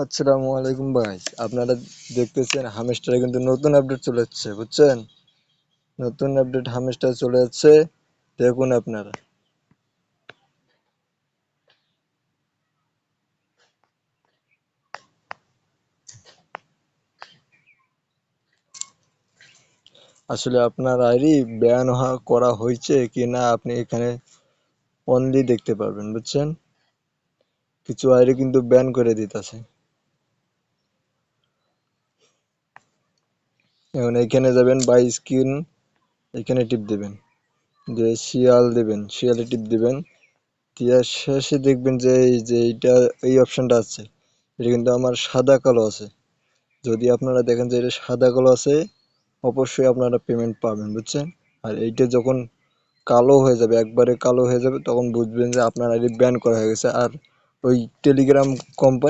আসসালামু আলাইকুম ভাই। আপনারা দেখতেছেন হামেস্টারে কিন্তু নতুন আপডেট চলে যাচ্ছে, বুঝছেন? নতুন আপডেট হামেস্টার চলে যাচ্ছে, দেখুন আপনারা। আসলে আপনার আইডি ব্যান করা হয়েছে কি না আপনি এখানে অনলি দেখতে পারবেন, বুঝছেন? কিছু আইডি কিন্তু ব্যান করে দিতেছে। এখন এখানে যাবেন বাই স্ক্রিন, এখানে টিপ দিবেন, যে শিয়াল দিবেন, শিয়ালে টিপ দিবেন, দিয়ে শেষে দেখবেন যে এই যে এইটা, এই অপশনটা আছে, এটা কিন্তু আমার সাদা কালো আছে। যদি আপনারা দেখেন যে এটা সাদা কালো আছে, অবশ্যই আপনারা পেমেন্ট পাবেন, বুঝছেন? আর এইটা যখন কালো হয়ে যাবে, একবারে কালো হয়ে যাবে, তখন বুঝবেন যে আপনার আইডি ব্যান করা হয়ে গেছে। আর ওই টেলিগ্রাম কোম্পানি